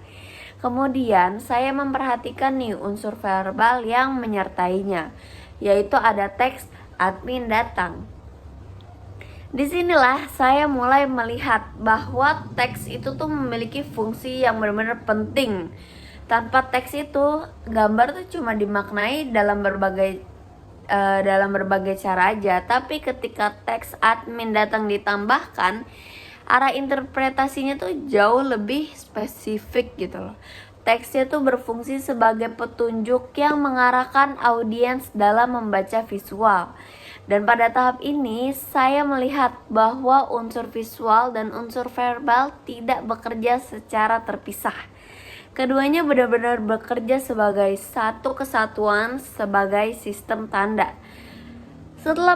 Kemudian saya memperhatikan nih unsur verbal yang menyertainya, yaitu ada teks admin datang. Disinilah saya mulai melihat bahwa teks itu tuh memiliki fungsi yang benar-benar penting. Tanpa teks itu, gambar tuh cuma dimaknai dalam berbagai cara aja. Tapi ketika teks admin datang ditambahkan, arah interpretasinya tuh jauh lebih spesifik gitu loh. Teksnya tuh berfungsi sebagai petunjuk yang mengarahkan audiens dalam membaca visual. Dan pada tahap ini saya melihat bahwa unsur visual dan unsur verbal tidak bekerja secara terpisah. Keduanya benar-benar bekerja sebagai satu kesatuan, sebagai sistem tanda. Setelah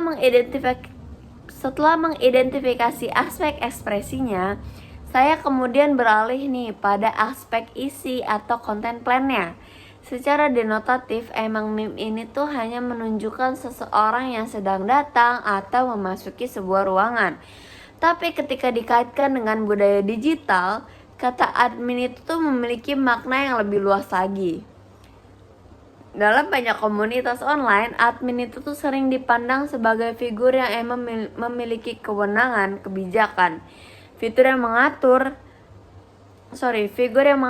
mengidentifikasi aspek ekspresinya, saya kemudian beralih nih pada aspek isi atau konten plannya. Secara denotatif, emang meme ini tuh hanya menunjukkan seseorang yang sedang datang atau memasuki sebuah ruangan. Tapi ketika dikaitkan dengan budaya digital, kata admin itu tuh memiliki makna yang lebih luas lagi. Dalam banyak komunitas online, admin itu tuh sering dipandang sebagai figur yang emang memiliki kewenangan, kebijakan, figur yang mengatur, figur yang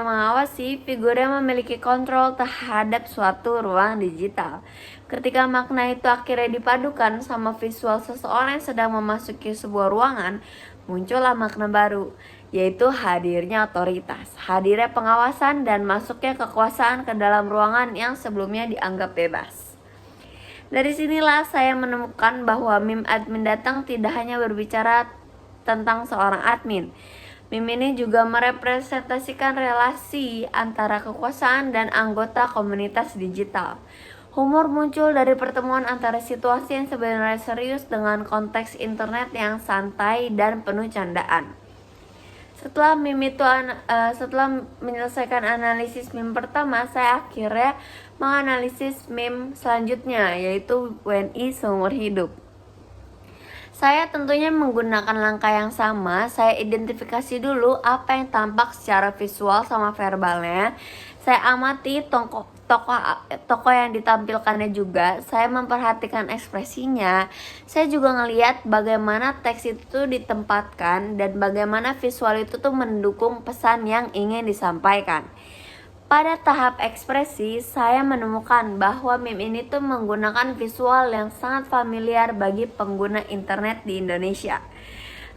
mengawasi, figur yang memiliki kontrol terhadap suatu ruang digital. Ketika makna itu akhirnya dipadukan sama visual seseorang yang sedang memasuki sebuah ruangan, muncullah makna baru, yaitu hadirnya otoritas, hadirnya pengawasan, dan masuknya kekuasaan ke dalam ruangan yang sebelumnya dianggap bebas. Dari sinilah saya menemukan bahwa meme admin datang tidak hanya berbicara tentang seorang admin. Meme ini juga merepresentasikan relasi antara kekuasaan dan anggota komunitas digital. Humor muncul dari pertemuan antara situasi yang sebenarnya serius dengan konteks internet yang santai dan penuh candaan. Setelah menyelesaikan analisis meme pertama, saya akhirnya menganalisis meme selanjutnya, yaitu WNI seumur hidup. Saya tentunya menggunakan langkah yang sama. Saya identifikasi dulu apa yang tampak secara visual sama verbalnya. Saya amati tokoh yang ditampilkannya juga. Saya memperhatikan ekspresinya. Saya juga ngelihat bagaimana teks itu ditempatkan dan bagaimana visual itu tuh mendukung pesan yang ingin disampaikan. Pada tahap ekspresi, saya menemukan bahwa meme ini tuh menggunakan visual yang sangat familiar bagi pengguna internet di Indonesia.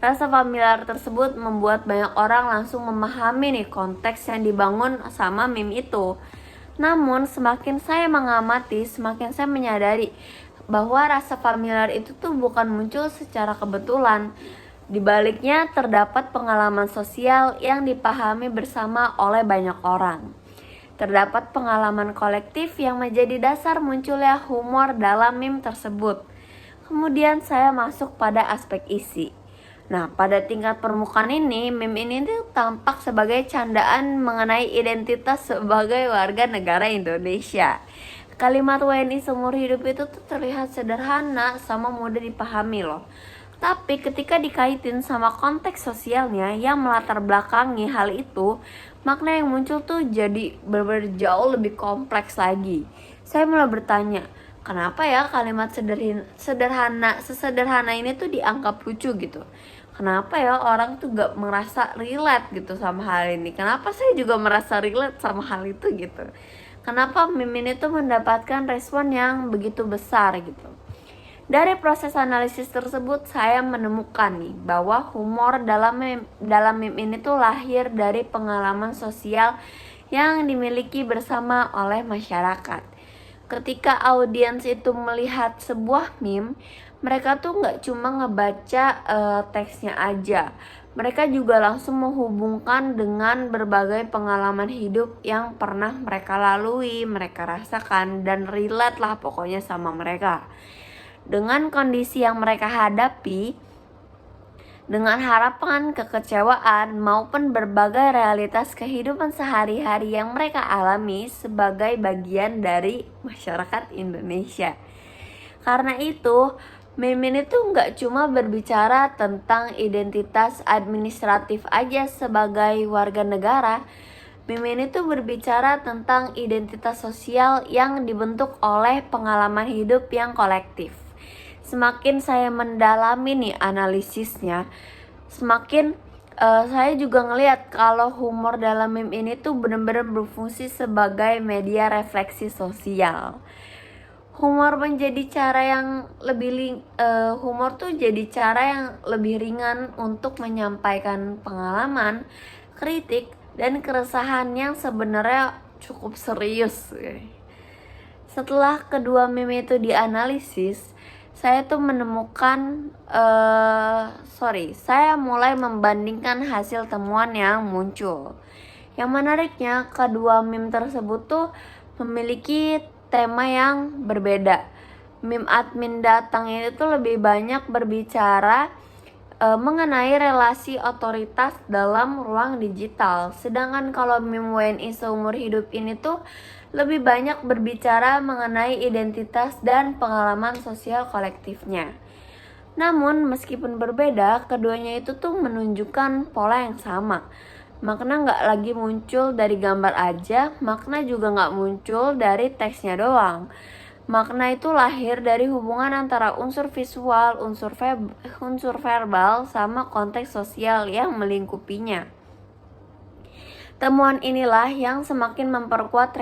Rasa familiar tersebut membuat banyak orang langsung memahami nih konteks yang dibangun sama meme itu. Namun semakin saya mengamati, semakin saya menyadari bahwa rasa familiar itu tuh bukan muncul secara kebetulan. Di baliknya terdapat pengalaman sosial yang dipahami bersama oleh banyak orang. Terdapat pengalaman kolektif yang menjadi dasar munculnya humor dalam meme tersebut. Kemudian saya masuk pada aspek isi. Nah, pada tingkat permukaan ini, meme ini tuh tampak sebagai candaan mengenai identitas sebagai warga negara Indonesia. Kalimat WNI seumur hidup itu tuh terlihat sederhana sama mudah dipahami loh. Tapi ketika dikaitin sama konteks sosialnya yang melatar belakangi hal itu, makna yang muncul tuh jadi benar-benar jauh lebih kompleks lagi. Saya mulai bertanya, kenapa ya kalimat sesederhana ini tuh dianggap lucu gitu? Kenapa ya orang tuh gak merasa relate gitu sama hal ini? Kenapa saya juga merasa relate sama hal itu gitu? Kenapa meme ini tuh mendapatkan respon yang begitu besar gitu? Dari proses analisis tersebut saya menemukan nih bahwa humor dalam meme ini tuh lahir dari pengalaman sosial yang dimiliki bersama oleh masyarakat. Ketika audiens itu melihat sebuah meme, mereka tuh nggak cuma ngebaca teksnya aja, mereka juga langsung menghubungkan dengan berbagai pengalaman hidup yang pernah mereka lalui, mereka rasakan, dan relate lah pokoknya sama mereka. Dengan kondisi yang mereka hadapi, dengan harapan, kekecewaan, maupun berbagai realitas kehidupan sehari-hari yang mereka alami sebagai bagian dari masyarakat Indonesia. Karena itu, meme ini tuh gak cuma berbicara tentang identitas administratif aja sebagai warga negara. Meme ini tuh berbicara tentang identitas sosial yang dibentuk oleh pengalaman hidup yang kolektif. Semakin saya mendalami nih analisisnya, semakin saya juga ngelihat kalau humor dalam meme ini tuh benar-benar berfungsi sebagai media refleksi sosial. Humor menjadi cara yang humor tuh jadi cara yang lebih ringan untuk menyampaikan pengalaman, kritik, dan keresahan yang sebenarnya cukup serius. Setelah kedua meme itu dianalisis, saya tuh menemukan saya mulai membandingkan hasil temuan yang muncul. Yang menariknya, kedua meme tersebut tuh memiliki tema yang berbeda. Meme admin datang ini tuh lebih banyak berbicara mengenai relasi otoritas dalam ruang digital. Sedangkan kalau meme WNI seumur hidup ini tuh lebih banyak berbicara mengenai identitas dan pengalaman sosial kolektifnya. Namun meskipun berbeda, keduanya itu tuh menunjukkan pola yang sama. Makna gak lagi muncul dari gambar aja, makna juga gak muncul dari teksnya doang. Makna itu lahir dari hubungan antara unsur visual, unsur verbal, sama konteks sosial yang melingkupinya. Temuan inilah yang semakin memperkuat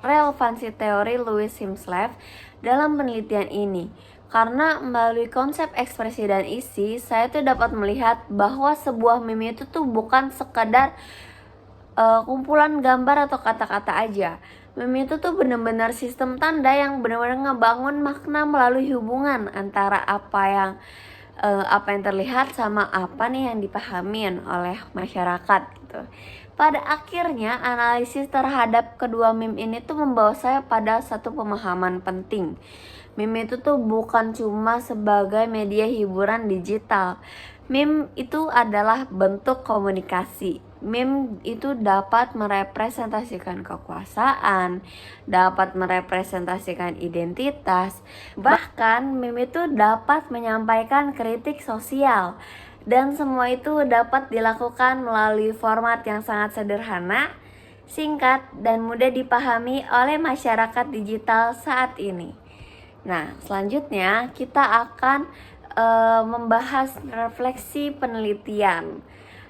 relevansi teori Louis Himself dalam penelitian ini. Karena melalui konsep ekspresi dan isi, saya tuh dapat melihat bahwa sebuah meme itu tuh bukan sekadar kumpulan gambar atau kata-kata aja. Meme itu tuh benar-benar sistem tanda yang benar-benar ngebangun makna melalui hubungan antara apa yang terlihat sama apa nih yang dipahamin oleh masyarakat gitu. Pada akhirnya, analisis terhadap kedua meme ini tuh membawa saya pada satu pemahaman penting. Meme itu tuh bukan cuma sebagai media hiburan digital. Meme itu adalah bentuk komunikasi. Meme itu dapat merepresentasikan kekuasaan, dapat merepresentasikan identitas, bahkan meme itu dapat menyampaikan kritik sosial. Dan semua itu dapat dilakukan melalui format yang sangat sederhana, singkat, dan mudah dipahami oleh masyarakat digital saat ini. Nah, selanjutnya kita akan membahas refleksi penelitian.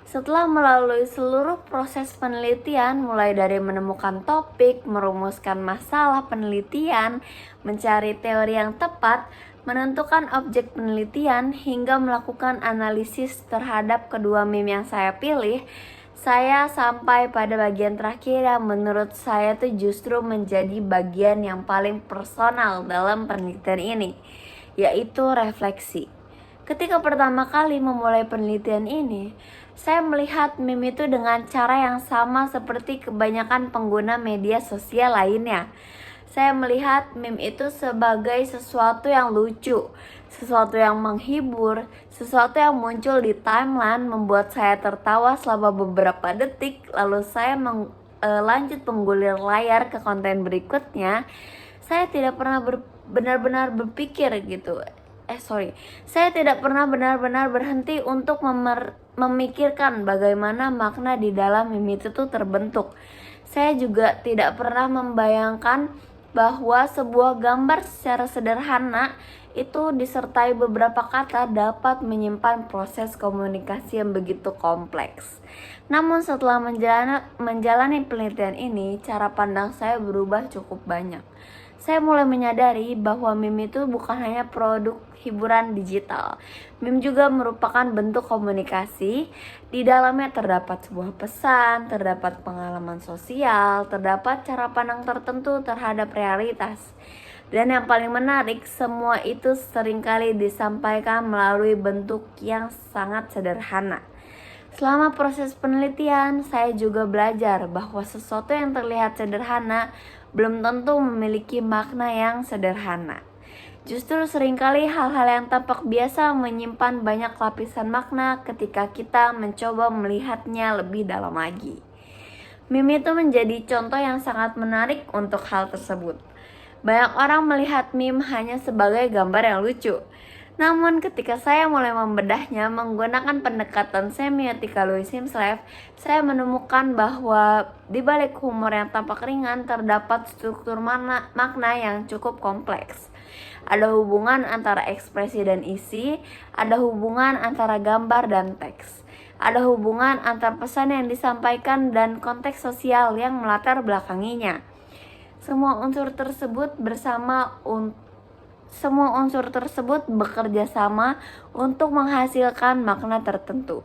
Setelah melalui seluruh proses penelitian, mulai dari menemukan topik, merumuskan masalah penelitian, mencari teori yang tepat, menentukan objek penelitian, hingga melakukan analisis terhadap kedua meme yang saya pilih, saya sampai pada bagian terakhir yang menurut saya tuh justru menjadi bagian yang paling personal dalam penelitian ini, yaitu refleksi. Ketika pertama kali memulai penelitian ini, saya melihat meme itu dengan cara yang sama seperti kebanyakan pengguna media sosial lainnya. Saya melihat meme itu sebagai sesuatu yang lucu, sesuatu yang menghibur, sesuatu yang muncul di timeline membuat saya tertawa selama beberapa detik, lalu saya lanjut menggulir layar ke konten berikutnya. Saya tidak pernah benar-benar berpikir gitu, saya tidak pernah benar-benar berhenti untuk memikirkan bagaimana makna di dalam meme itu tuh terbentuk. Saya juga tidak pernah membayangkan bahwa sebuah gambar secara sederhana itu disertai beberapa kata dapat menyimpan proses komunikasi yang begitu kompleks. Namun setelah menjalani penelitian ini, cara pandang saya berubah cukup banyak. Saya mulai menyadari bahwa meme itu bukan hanya produk hiburan digital. Meme juga merupakan bentuk komunikasi. Di dalamnya terdapat sebuah pesan, terdapat pengalaman sosial, terdapat cara pandang tertentu terhadap realitas. Dan yang paling menarik, semua itu seringkali disampaikan melalui bentuk yang sangat sederhana. Selama proses penelitian, saya juga belajar bahwa sesuatu yang terlihat sederhana belum tentu memiliki makna yang sederhana. Justru seringkali hal-hal yang tampak biasa menyimpan banyak lapisan makna ketika kita mencoba melihatnya lebih dalam lagi. Meme itu menjadi contoh yang sangat menarik untuk hal tersebut. Banyak orang melihat meme hanya sebagai gambar yang lucu. Namun ketika saya mulai membedahnya menggunakan pendekatan semiotika Louis Sims-Lev, saya menemukan bahwa di balik humor yang tampak ringan terdapat struktur makna yang cukup kompleks. Ada hubungan antara ekspresi dan isi, ada hubungan antara gambar dan teks. Ada hubungan antar pesan yang disampaikan dan konteks sosial yang melatar belakanginya. Semua unsur tersebut bekerja sama untuk menghasilkan makna tertentu.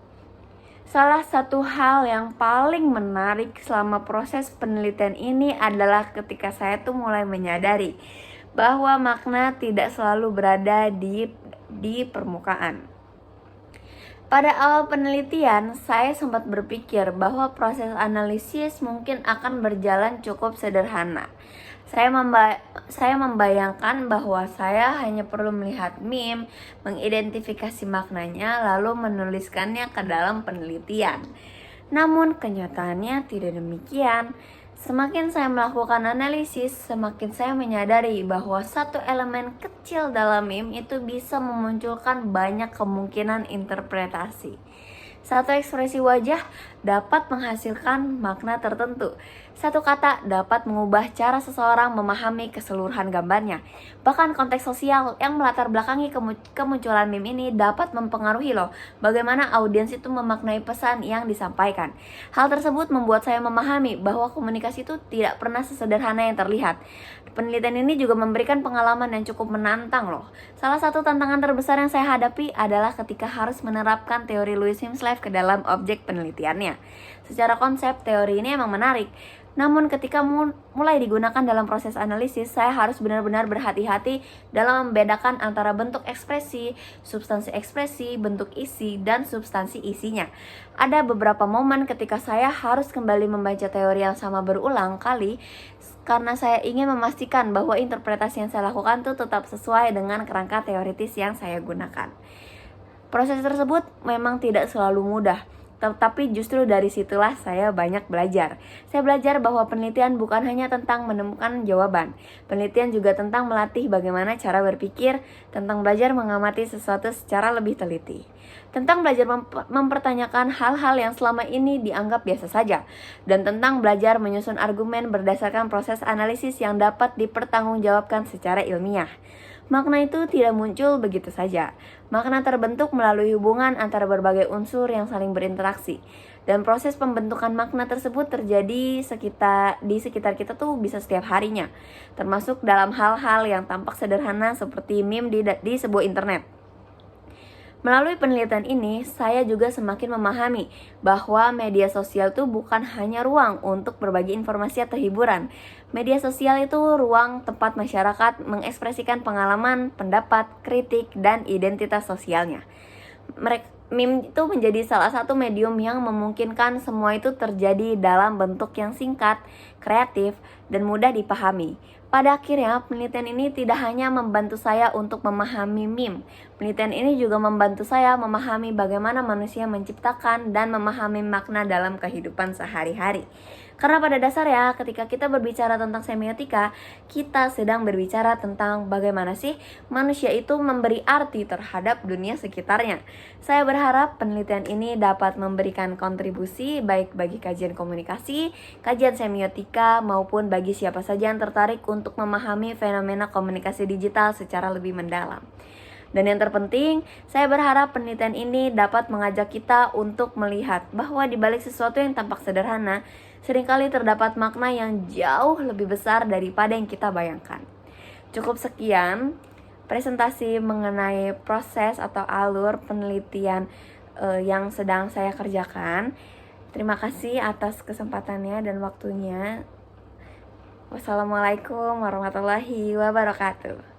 Salah satu hal yang paling menarik selama proses penelitian ini adalah ketika saya tuh mulai menyadari bahwa makna tidak selalu berada di permukaan. Pada awal penelitian, saya sempat berpikir bahwa proses analisis mungkin akan berjalan cukup sederhana. Saya membayangkan bahwa saya hanya perlu melihat meme, mengidentifikasi maknanya, lalu menuliskannya ke dalam penelitian. Namun kenyataannya tidak demikian. Semakin saya melakukan analisis, semakin saya menyadari bahwa satu elemen kecil dalam meme itu bisa memunculkan banyak kemungkinan interpretasi. Satu ekspresi wajah dapat menghasilkan makna tertentu. Satu kata dapat mengubah cara seseorang memahami keseluruhan gambarnya. Bahkan konteks sosial yang melatar belakangi kemunculan meme ini dapat mempengaruhi bagaimana audiens itu memaknai pesan yang disampaikan. Hal tersebut membuat saya memahami bahwa komunikasi itu tidak pernah sesederhana yang terlihat. Penelitian ini juga memberikan pengalaman yang cukup menantang Salah satu tantangan terbesar yang saya hadapi adalah ketika harus menerapkan teori Louis Sims-Lev ke dalam objek penelitiannya. Secara konsep, teori ini emang menarik. Namun ketika mulai digunakan dalam proses analisis, saya harus benar-benar berhati-hati dalam membedakan antara bentuk ekspresi, substansi ekspresi, bentuk isi, dan substansi isinya. Ada beberapa momen ketika saya harus kembali membaca teori yang sama berulang kali karena saya ingin memastikan bahwa interpretasi yang saya lakukan itu tetap sesuai dengan kerangka teoritis yang saya gunakan. Proses tersebut memang tidak selalu mudah. Tetapi justru dari situlah saya banyak belajar. Saya belajar bahwa penelitian bukan hanya tentang menemukan jawaban. Penelitian juga tentang melatih bagaimana cara berpikir, tentang belajar mengamati sesuatu secara lebih teliti. Tentang belajar mempertanyakan hal-hal yang selama ini dianggap biasa saja. Dan tentang belajar menyusun argumen berdasarkan proses analisis yang dapat dipertanggungjawabkan secara ilmiah. Makna itu tidak muncul begitu saja. Makna terbentuk melalui hubungan antara berbagai unsur yang saling berinteraksi. Dan proses pembentukan makna tersebut terjadi di sekitar kita tuh bisa setiap harinya. Termasuk dalam hal-hal yang tampak sederhana seperti meme di sebuah internet. Melalui penelitian ini, saya juga semakin memahami bahwa media sosial itu bukan hanya ruang untuk berbagi informasi atau hiburan. Media sosial itu ruang tempat masyarakat mengekspresikan pengalaman, pendapat, kritik, dan identitas sosialnya. Meme itu menjadi salah satu medium yang memungkinkan semua itu terjadi dalam bentuk yang singkat, kreatif, dan mudah dipahami. Pada akhirnya, penelitian ini tidak hanya membantu saya untuk memahami meme. Penelitian ini juga membantu saya memahami bagaimana manusia menciptakan dan memahami makna dalam kehidupan sehari-hari. Karena pada dasarnya ketika kita berbicara tentang semiotika, kita sedang berbicara tentang bagaimana sih manusia itu memberi arti terhadap dunia sekitarnya. Saya berharap penelitian ini dapat memberikan kontribusi baik bagi kajian komunikasi, kajian semiotika, maupun bagi siapa saja yang tertarik untuk memahami fenomena komunikasi digital secara lebih mendalam. Dan yang terpenting, saya berharap penelitian ini dapat mengajak kita untuk melihat bahwa di balik sesuatu yang tampak sederhana, seringkali terdapat makna yang jauh lebih besar daripada yang kita bayangkan. Cukup sekian presentasi mengenai proses atau alur penelitian yang sedang saya kerjakan. Terima kasih atas kesempatannya dan waktunya. Wassalamualaikum warahmatullahi wabarakatuh.